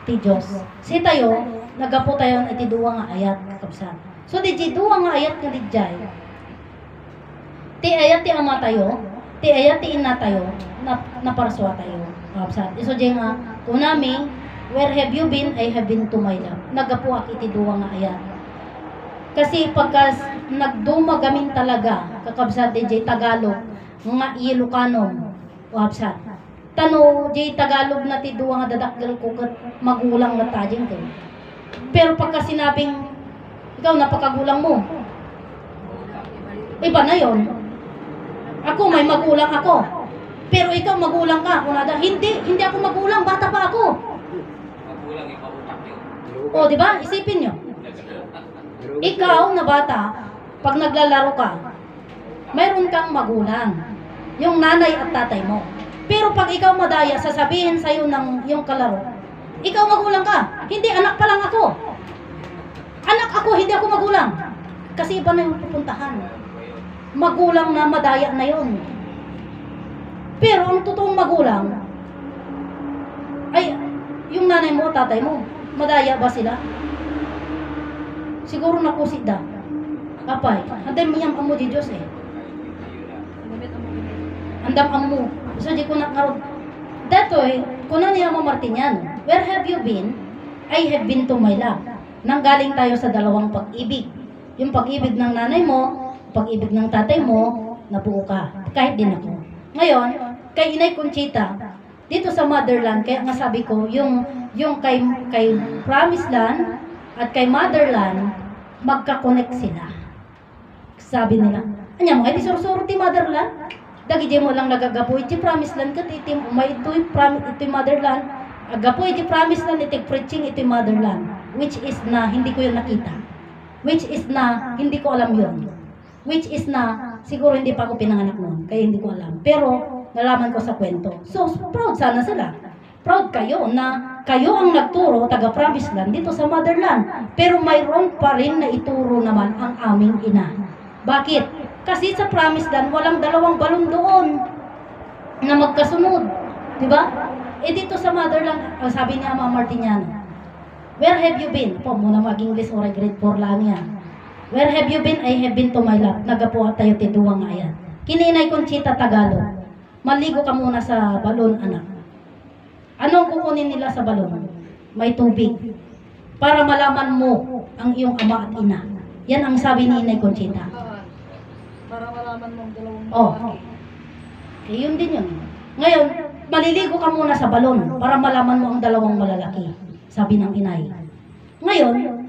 ti Diyos. Si tayo, nagapo tayo iti duwa nga ayat kakabsat. So di duwa nga ayat nga dijay. Ti ayat ti ama tayo, ti ayat ti ina tayo, naparswa tayo kakabsat. So di nga, kunami, where have you been? I have been to my love. Nagapo ak iti duwa nga ayat. Kasi pagka nagdumagamin talaga, kakabsat di Tagalog, nga Ilocano, kakabsat. Tano, di Tagalog na ti duwa nga dadakgal ko kat magulang na tajing ko. Pero pagka sinabing, ikaw napakagulang mo, iba na yon. Ako may magulang ako. Pero ikaw magulang ka. Kunada, hindi ako magulang, bata pa ako. Magulang ikaw yun. O, di ba? Isipin nyo. Ikaw na bata, pag naglalaro ka, mayroon kang magulang. Yung nanay at tatay mo. Pero pag ikaw madaya, sasabihin sa'yo ng yung kalaro, ikaw magulang ka. Hindi, anak pa lang ako. Anak ako, hindi ako magulang. Kasi iba na yung pupuntahan. magulang na madaya na yon. Pero ang totoong magulang ay yung nanay mo, tatay mo, madaya ba sila? Siguro nakusit da. Apay, anday miyam amo di Diyos eh. Andam amo. So di ko nakarod. Datoy, kuno niya mo Martinian. Where have you been? I have been to my love. Nanggaling tayo sa dalawang pag-ibig. Yung pag-ibig ng nanay mo, pag-ibig ng tatay mo, nabuo ka. Kahit din ako. Ngayon, kay Inay Conchita, dito sa motherland, kaya nga sabi ko, yung kay promised land at kay motherland, magka-connect sila. Sabi nila, anya mga iti sursuro ti motherland, dagi mo lang nagagapoy iti promised land kat iti umay iti motherland, agapoy iti promised land iti preaching iti motherland, which is na hindi ko yun nakita, which is na hindi ko alam yun, which is na siguro hindi pa ako pinanganak noon, kaya hindi ko alam, pero nalaman ko sa kwento. So proud sana sila, proud kayo na kayo ang nagturo taga promised land dito sa motherland, pero mayroon pa rin na ituro naman ang aming ina. Bakit? Kasi sa promised land walang dalawang balon doon na magkasunod, di ba? Eh dito sa motherland, sabi ni Ama Martiniano, where have you been? Po muna mag-English or grade 4 lang yan. Where have you been? I have been to my love. Nagapuha tayo tiduwa nga yan. Kininay Conchita Tagalog. Maligo ka muna sa balon, anak. Anong kukunin nila sa balon? May tubig. Para malaman mo ang iyong ama at ina. Yan ang sabi ni Inay Conchita. Para malaman mo ang dalawang Oh. Eh, yun din yun. Ngayon, maliligo ka muna sa balon para malaman mo ang dalawang malalaki. Sabi ng inay. Ngayon,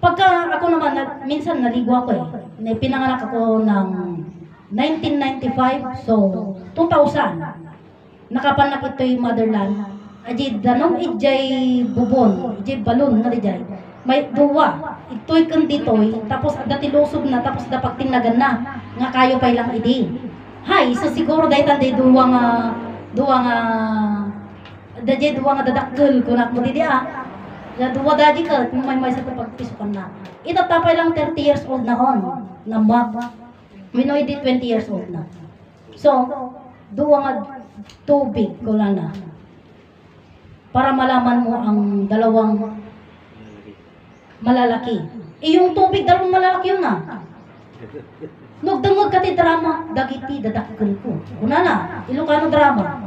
pagka ako naman, minsan naligo ako eh. Pinanganak ako ng 1995, so 2000. Nakapanak ito'y motherland. Aji danong ijay bubon, ijay balon nga dijay. May duwa, ito'y kanditoy, tapos dati lusob na, tapos dapat tinagan na, nga kayo pa ilang idi. Hay, so siguro dahil tanday duwa nga dadakkel ko na mo didi ah. Duwa dadi ka, kung may sa pagpisukan na. Itatapay lang 30 years old na on, na map. Minoy di 20 years old na. So, duwa nga tubig ko na. Para malaman mo ang dalawang malalaki. Yung tubig, dalawang malalaki yun na. Nagdangag ka ti drama, dagiti dadakkel ko. Una na, Ilocano drama.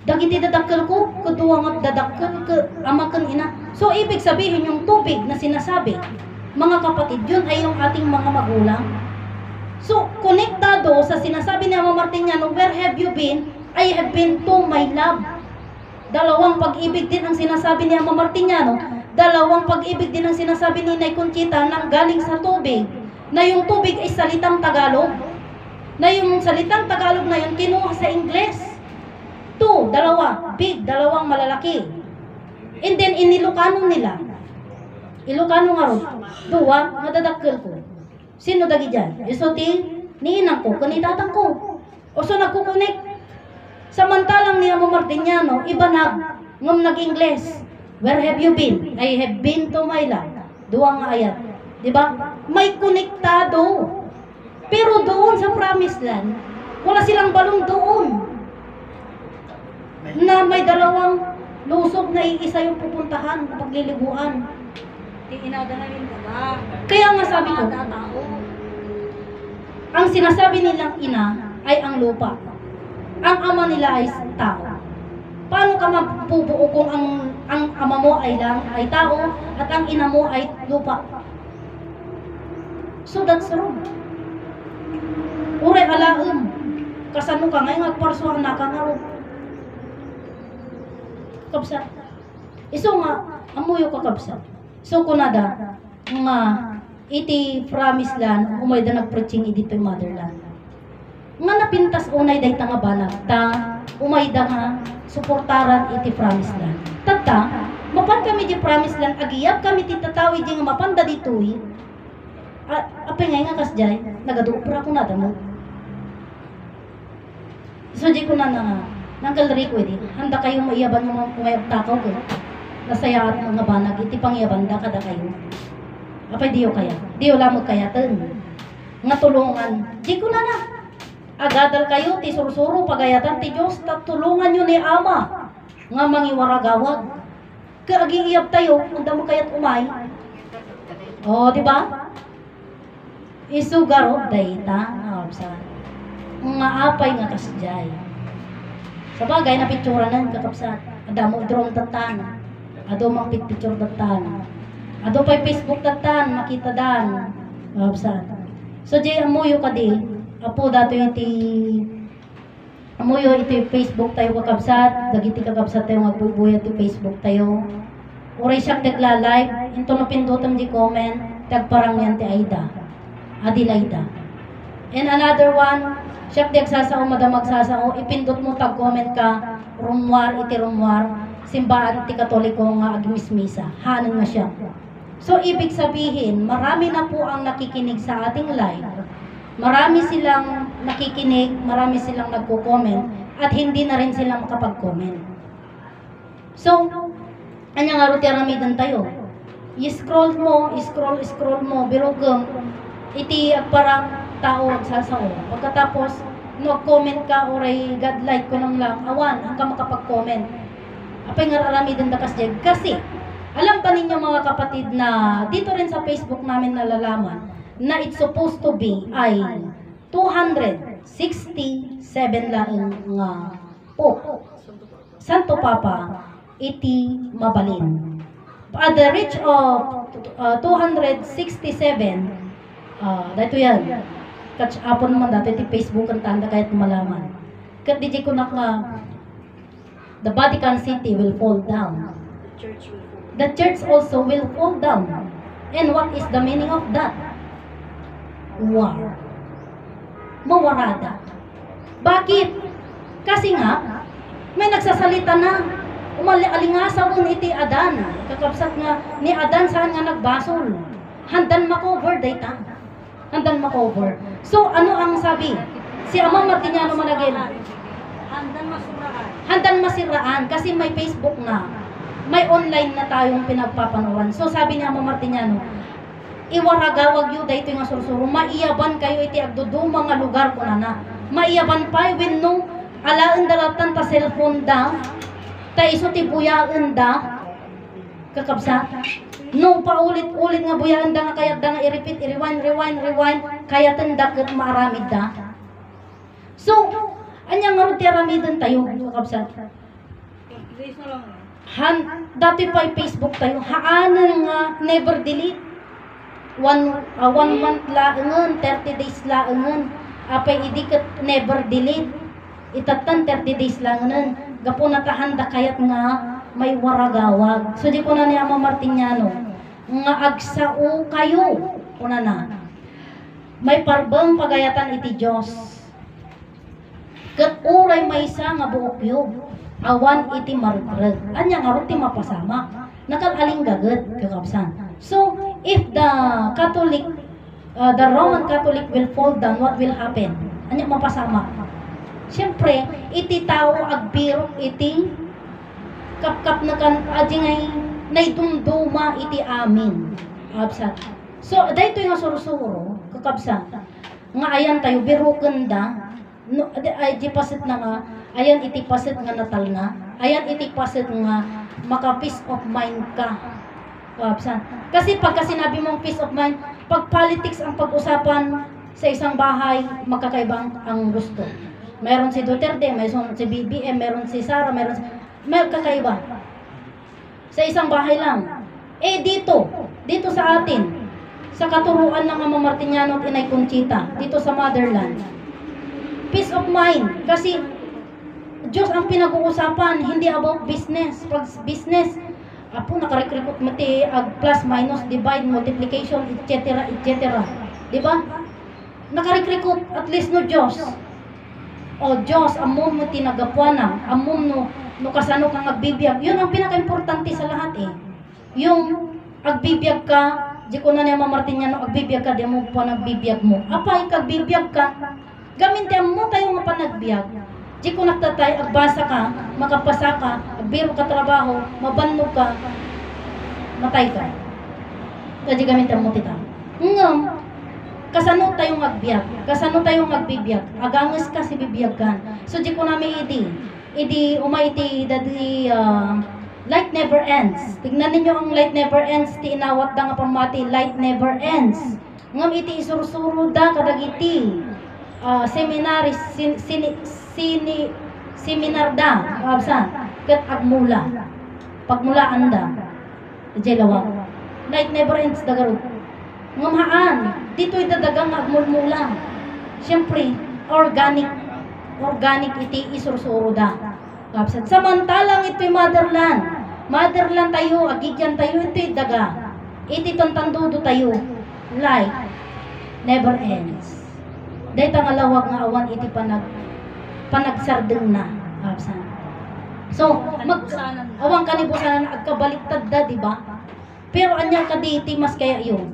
Dagiti dadakkel ko, kuduwa nga dadakkel ka, amakan ina. So, ibig sabihin yung tubig na sinasabi, mga kapatid, yun ay yung ating mga magulang. So, konektado sa sinasabi ni Ama Martiniano, where have you been? I have been to my love. Dalawang pag-ibig din ang sinasabi ni Ama Martiniano. Dalawang pag-ibig din ang sinasabi ni Inay Conchita nang galing sa tubig. Na yung tubig ay salitang Tagalog. Na yung salitang Tagalog na yun kinuha sa Ingles. Two, dalawa, big, dalawang malalaki. And then inilocano nila. Ilocano nga ron. Duwa, madadakkel ko. Sino dagi dyan? Isuti, niinang ko, kanitatang ko. O so nagkukunik. Samantalang ni Ama Martiniano, iba ngam nag-Ingles. Where have you been? I have been to my love. Duwang ayat. Diba? May konektado. Pero doon sa promised land, wala silang balong doon. Na may dalawang lusog na iisa yung pupuntahan, pagliliguan. inaga na rin ba? Kaya nga sabi ko, ang sinasabi nilang ina ay ang lupa. Ang ama nila ay tao. Paano ka mapubuo kung ang ama mo ay tao at ang ina mo ay lupa? So that's wrong. Uray alaem. Kasano ka ngayon agparsuhan na ka nga ro. Kabsa. Iso nga, amuyo ka kabsa. So kunada, nga iti promised land, umay da nag-preaching dito yung motherland. Nga napintas unay day nga banag, ta umay da nga suportaran iti promised land. Tata, mapan kami di promised land, agiyap kami titatawi di nga mapanda ditoy. Apay nga kasjay, nagadupra ko na mo. So di ko na nang kalari ko edi, handa kayo maiyaban ng mga kumayag takaw ko. Nasaya at mga banag, iti pangyabanda kada kayo. Apay diyo kaya? Diyo lamog kaya ten. nga tulungan. Di ko na agadal kayo, ti sursuro, pagayatan, ti Diyos, tatulungan nyo ni Ama, nga mangiwaragawag. Kaagi-iyap tayo, kung damo kayat umay. O, di ba? Isugaro, dayta, nga apay nga kasjay. Sa bagay, napitsuranan, kakapsat. Adamo drone tatan. Ado mang picture tatan. Ado pa'y Facebook tatan, makita dan. Kakapsat. So, jay amuyo ka di. Apo dato iti amuyo iti Facebook tayo kakabsat, dagiti kakabsat tayo magbubuhay iti Facebook tayo. Uray siya nagla-live, into no pindutan di comment, tagparang yan ti Aida. Adelaida. And another one, siya nagsasao, magsasao, ipindot mo tag-comment ka, rumwar, iti rumwar, simbaan ti Katoliko nga agmismisa. Hanan nga siya. So, ibig sabihin, marami na po ang nakikinig sa ating live. Marami silang nakikinig, marami silang nagko-comment, at hindi na rin sila makapag-comment. So, anya nga ruti aramidan tayo. I-scroll mo, birugam, iti parang tao agsasao. Pagkatapos, nag-comment ka, oray, God like ko lang, awan, hanggang makapag-comment. Apay nga aramidan da kasjeg. Kasi, alam pa ninyo mga kapatid na dito rin sa Facebook namin nalalaman, na it's supposed to be ay 267 laeng nga po. Santo Papa iti mabalin. At the reach of 267 dito yan. Catch upon naman dito iti Facebook ang tanda kahit malaman. Kat di ko na the Vatican City will fall down. The church also will fall down. And what is the meaning of that? War. Mawarada. Bakit? Kasi nga, may nagsasalita na, alingasaw mo iti Adan. Kakabsat nga, ni Adan saan nga nagbasol. Handan makover, dayta. Handan makover. So, ano ang sabi? Si Ama Martiniano managin. Handan masiraan. Kasi may Facebook na. May online na tayong pinagpapanuran. So, sabi ni Ama Martiniano, iwaragawag yu dayto nga sursuro, maiyaban kayo iti agduduma nga lugar ko na. Maiyaban pa, wenno alaan daratan ta cellphone da, ta iso ti buyaan da, kakabsat. No, paulit-ulit nga buyaan da nga kayat da nga i-repeat, i-rewind, kayatan da kat maaramid da. So, anya nga ruti aramidan tayo, kakabsat. Dati pa Facebook tayo, haanan nga never delete. One month laangan, 30 days laangan, apay idikat never delete, itatan 30 days laangan, gapo natahanda kayat nga may waragawag. So di ko na ni Ama Martiniano, nga agsao kayo, kuna na, may parbang pagayatan iti Diyos, kat uray may isa nga buokyo, awan iti margreg, anya nga ruti mapasama, nakalaling gaget, kakabsan. So, if the Catholic, the Roman Catholic will fall down, what will happen? Ano mapasama? Siyempre, iti tao agbiro, iti kapkap na kan, adi ngay, naidumduma iti amin. Absat. So, dahito yung surusuro, kakabsat, nga ayan tayo, birukan da, no, ay di pasit na nga, ayan iti pasit nga natal na, ayan iti pasit nga, maka peace of mind ka. Kasi pagka sinabi mong peace of mind, pag politics ang pag-usapan sa isang bahay, magkakaibang ang gusto. Meron si Duterte, meron si BBM, meron si Sara, meron kakaiba. Sa isang bahay lang. Eh dito sa atin, sa katuruan ng Ama Martiniano at Inay Conchita, dito sa motherland, peace of mind. Kasi Diyos ang pinag-uusapan, hindi about business. Pag business, apo nakarekrikot mati plus minus divide multiplication etc. Di ba? Nakarekrikot at least no Diyos. O Diyos amom mo tinagapuanam, amom no kasano kang agbibiyag. Yun ang pinaka-importante sa lahat eh. Yung agbibiyag ka, di ko na niya Martiniano agbibiyag ka, di mo pa nagbibiyag mo. Apay kagbibiyag ka, gamitin mo tayo nga panagbiag. Di ko nagtatay, agbasa ka, makapasa ka, agbiro ka trabaho, mabannog ka, matay ka. Kaya gamitin mo tita. Ngam, kasano tayong agbiag, kasano tayong agbibiyag, agangas ka si bibiyagkan. So di ko namin idi umaiti dadi light never ends. Tignan ninyo ang light never ends, ti inawat da nga pamati, light never ends. Ngam iti isursuro da kadagiti seminaris seminar da absan ket agmula pagmulaan da jelawag light never ends dagaro ngam dito'y dadagang agmulmula syempre organic iti isursuro da absan samantalang ito'y motherland tayo agigyan tayo ito'y daga iti tantandudo tayo light never ends dahil tangalawag nga awan iti panagsardeng na absan. So awang kanibusanan agkabaliktad da di ba? Pero anyang kaditi mas kaya yun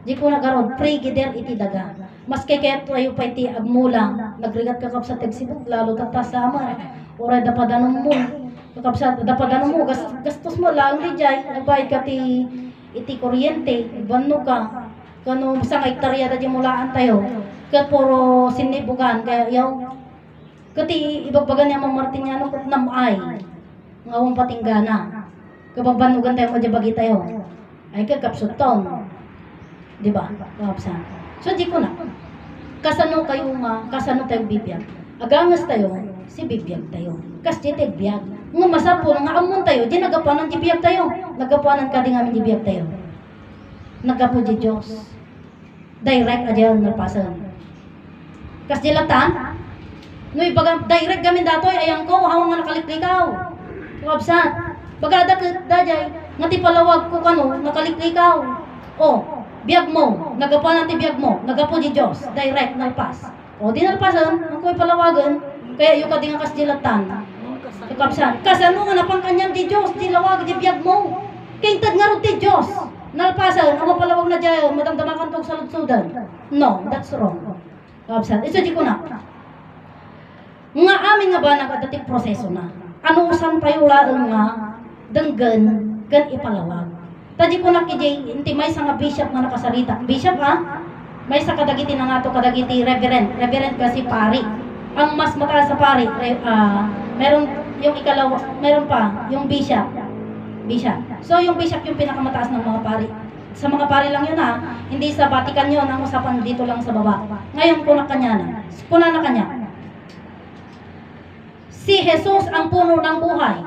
di ko nagarod pre-gider iti daga mas kaya tayo pa iti agmula nagrigat kakap sa tegsibuk lalo tatasama oray dapadanong mo kakap dapadanong mo gastos mo lang di jay nagbayad ka iti kuryente banno ka kano isang hektarya da di mulaan tayo kat puro sinibugan kaya yaw kati ibagbagan niya mga Martiniano kat namay ngawang patinggana kababanugan tayo majabagi tayo ay kakapsuton di ba? So di ko na kasano tayo bibiyag agangas tayo si bibiyag tayo kas di tayo biyag nga masapo nga amon tayo di nagapanan di biyag tayo nagapanan ka di ngamin di biyag tayo nagapo di Diyos direct aja napasan kas dilatan no ibaga direct gamin datoy ayang ko hawang nga nakaliklikaw wabsat bagada dajay ngati palawag ko kano nakaliklikaw oh biyag mo nagapanan ti biyag mo nagapo di Dios direct nalpas o di nalpasan ang ko'y palawagan kaya yung kadinga kas dilatan kapsan kasano nga napangkanyam di Dios di lawag di biyag mo kintad nga ro ti Dios nalpasan ang mapalawag na dyan madamdamakan tong saludsudan no that's wrong kapsan isa di ko na nga amin nga ba nagadating proseso na ano usan tayo laang nga denggan gan ipalawag tadi ko nakijay inti may sa nga bishop nga nakasarita bishop may sa kadagiti na nga to kadagiti reverend kasi pari ang mas mataas sa pari meron yung ikalawa meron pa yung bishop so yung bishop yung pinakamataas ng mga pari sa mga pari lang yun hindi sa Vatican yun ang usapan dito lang sa baba ngayon kuna na kanya si Jesus ang puno ng buhay.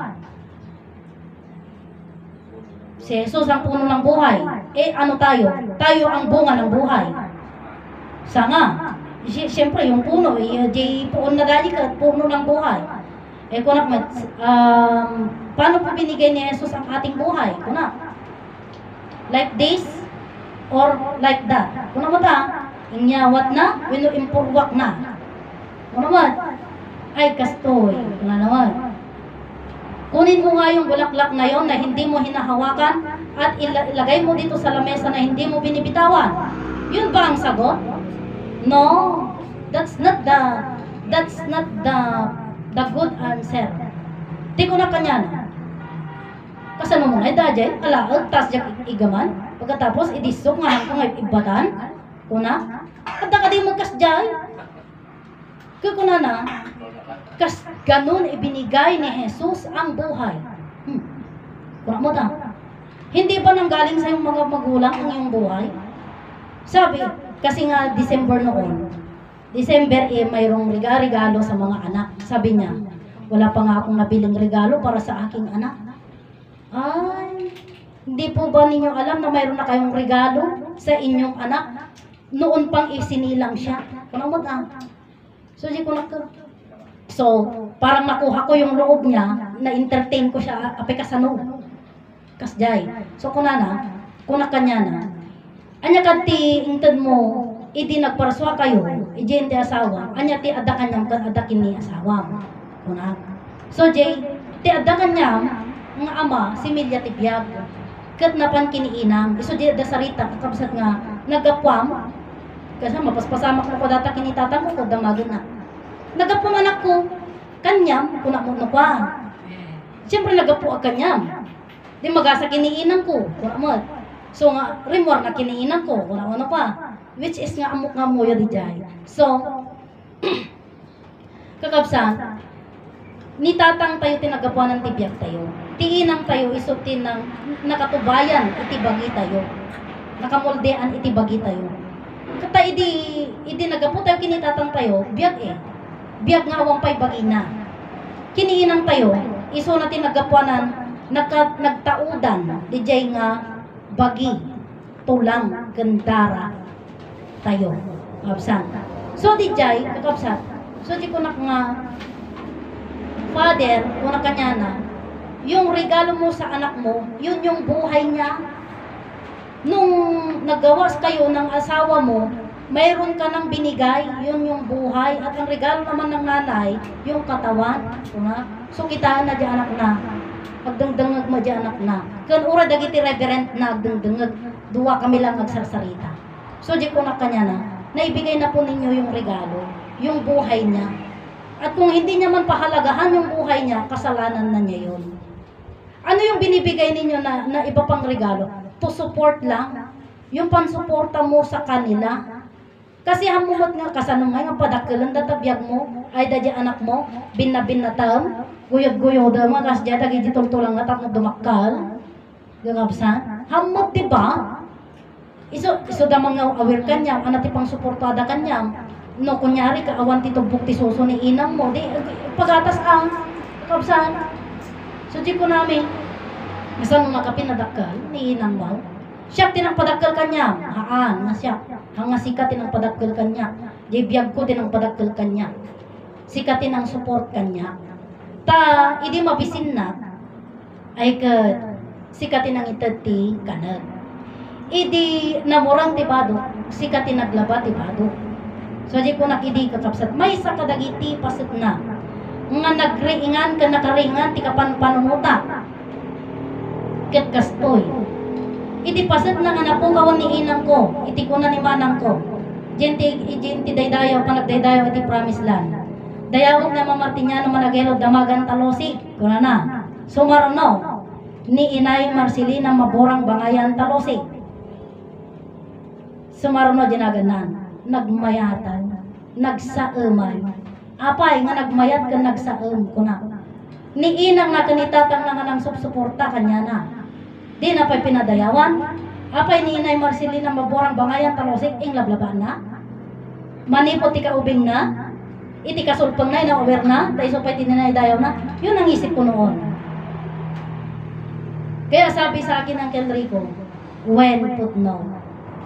Si Jesus ang puno ng buhay. Ano tayo? Tayo ang bunga ng buhay. Sanga. Siyempre, yung puno, di puon na dali ka, puno ng buhay. Kunak, paano po binigay ni Jesus ang ating buhay? Kunak. Like this or like that. Kunak mo ta, inyawat na, wino impurwak na. Kunak mo, ay kastoy, nga naman. Kunin mo nga yung bulaklak na yon na hindi mo hinahawakan at ilagay mo dito sa lamesa na hindi mo binibitawan. Yun ba ang sagot? No, that's not the good answer. Di ko na kanya. Kasano mo na idajay, alaag, tas jak igaman, pagkatapos idisok nga hanggang ibatan, kuna, at nakadi mo kasjay. Kuna na, kas ganun ibinigay ni Jesus ang buhay. Kuna mo ta. Hindi ba nanggaling sa iyong mga magulang ang iyong buhay? Sabi, kasi nga December noon, mayroong regalo sa mga anak. Sabi niya, wala pa nga akong nabiling regalo para sa aking anak. Ay, hindi po ba ninyo alam na mayroon na kayong regalo sa inyong anak? Noon pang isinilang siya. Kuna mo ta. So, parang nakuha ko yung loob niya, na-entertain ko siya, ape kasano. Kasjay. So, kuna kanya na. Anya kanti, intad mo, idi nagparaswa kayo, idi hindi asawa, anya ti ada kanyang adakin ni asawa. Kuna. So, Jay, ti ada kanyang, nga ama, si Milya Tibiyag, kat napan kiniinang, iso di da sarita, kakabsat nga, nagapwam, kasi mapaspasamak ko data kinitatang ko, damagin na. Nagapo anak ko, kanyam, kuna mo pa. Siyempre nagapo ang kanyam. Di magasa kiniinang ko, kuna mo. So nga, rimwar na kiniinan ko, ano pa. Which is nga amok nga mo yun di jay. So, kakabsan, ni tatang tayo tinagapuan ng tibyak tayo. Tiinang tayo isutin ng nakatubayan, itibagi tayo. Nakamuldean, itibagi tayo. Kata idi nagapo tayo kinitatang tayo, biyak eh. Biyak nga awang pay bagina. Kiniinang tayo, iso natin nagapuanan, nagtaudan, di jay nga bagi, tulang, gandara tayo. Kapsan. So di jay, kakapsan. So di ko nga father, una kanya na, yung regalo mo sa anak mo, yun yung buhay niya. Nung nagawas kayo ng asawa mo, mayroon ka ng binigay, yun yung buhay. At ang regalo naman ng nanay, yung katawan. So kitaan na di anak na. Agdangdangag mo di anak na. Kan ura dagiti reverent na agdangdangag, duwa kami lang agsarsarita. So di ko na kanya na, naibigay na po ninyo yung regalo, yung buhay niya. At kung hindi niya man pahalagahan yung buhay niya, kasalanan na niya yun. Ano yung binibigay ninyo na iba pang regalo? To support lang. Yung pansuporta mo sa kanila. Kasi hamumot nga kasanong nga padakalan databiyag mo, ay dadya anak mo, binnatam, guyod-guyod, mga kasdya, dagi ditultulang nga tapos dumakal. Gagabsan. Hamot, diba? Iso damang nga aware kanya, anati pang suportada kanya. No, kunyari, kaawan titubok ti suso ni inam mo, di, pagatas ang kabsan. So, di ko namin, masan mga kapinadakal, ni inam mo, siya tinang padakal kanya, haan, nga siya, hanga sika tinang padakal kanya, di biyag ko tinang padakal kanya, sika tinang support kanya, ta, idi mabisin na, ay ka, sika tinang itati kanag, idi namurang tibado, sika tinaglaba tibado. So, di ko nakidi kakapsat. May sa kadagiti pasit na. Nga nagriingan ka nakaringan, ti kapan-panunuta. Ket kastoy. Iti pasit na nga napukawan ni inang ko. Iti ko na ni manang ko. Jinti daydayaw, panagdaydayaw, iti promise land. Dayawag na mamartinyano managelo, damagan talosi. Kuna na. Sumaruno. Ni Inay Marcelina maborang bangayan talosi. Sumaruno dinaganan. Nagmayatan, nagsaeman. Apay nga nagmayat ka nagsaem kuna. Ni inang na kanitatang na nga nang suporta kanya na. Di na pa'y pinadayawan. Apay ni Inay Marcelina maborang bangayan talosik ing lablabaan na. Manipot ti kaubing na. Iti kasulpang na ina-over na. Tayo so pa'y tininayaw na. Yun ang isip ko noon. Kaya sabi sa akin ng Kelrico, when put no.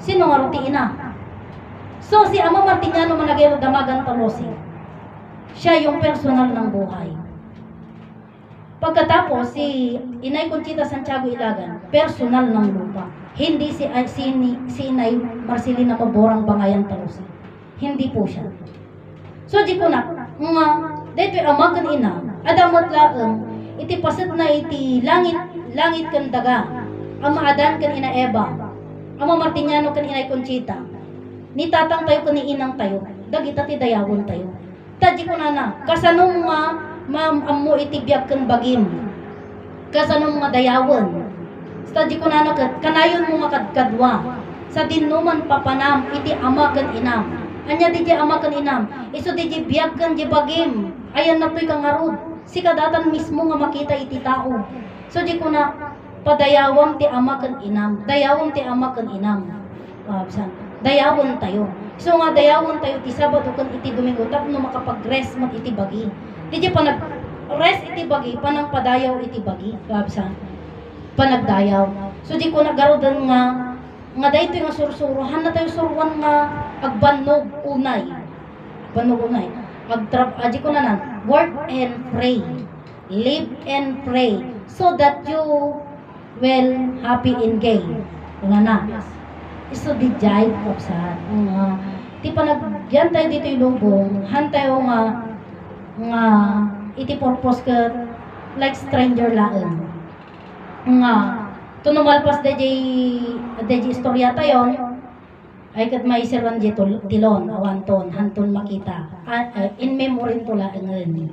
Sino nga ruti ina? So, si Ama Martiniano Managelo Damagan Talosi, siya yung personal ng buhay. Pagkatapos, si Inay Conchita Santiago Ilagan, personal ng lupa. Hindi si Inay Marcelina Maborang Bangayan Talosi. Hindi po siya. So, di ko na, nga, dito amagan ina, adamot laang, iti pasit na iti langit kan daga, ama adan kan ina Eva, Ama Martiniano kan Inay Conchita, ni tatang tayo kani inang tayo, dagita ti dayawon tayo. Tadi ko na, kasanong nga ammo itibiyag kan bagim. Kasanong nga dayawon. Tadi ko na kanayon mo nga kadkadwa. Sa dinuman papanam iti ama kan inam. Anya di ama kan inam. Iso di biyag kan di bagim. Ayan na to'y kangarod. Si kadatan mismo nga makita iti tao. So di ko na padayawang ti ama kan inam. Dayawang ti ama kan inam. Dayawon tayo. So nga dayawon tayo ti Sabado kan iti Domingo tapno makapag-rest mat iti bagi. Di pa nag-rest iti bagi, panang padayaw iti bagi. Babsan. Panagdayaw. So di ko nagarodan nga dayto nga sursuruhan na tayo suruan nga agbannog unay. Bannog unay. Aji ko na work and pray. Live and pray so that you will happy in gain. Una na. Iso di jay kapsat. Ti panagyan tayo dito yung lubong, hantayo nga iti purpose ka like stranger laeng. Nga tunumalpas deji istorya tayo ay kat may sirwan di tilon awanton hanton makita. In memory to laengen.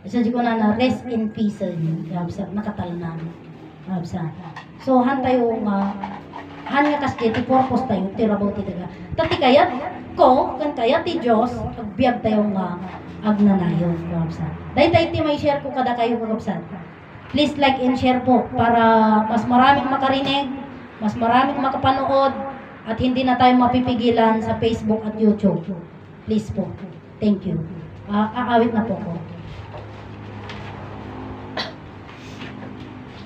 So di ko na rest in peace kapsat nakatalanan. Kapsat. So hantayo nga han nga kas ti purpose tayo ti rabaw ti daga. Tati kayat ko kan kayat ti Dios agbiag tayo nga agnanayon kagabsat. Daytay ti may share ko kada kayo kagabsat. Please like and share po para mas maraming makarinig, mas maraming makapanood at hindi na tayo mapipigilan sa Facebook at YouTube. Please po. Thank you. Aawit na po ko.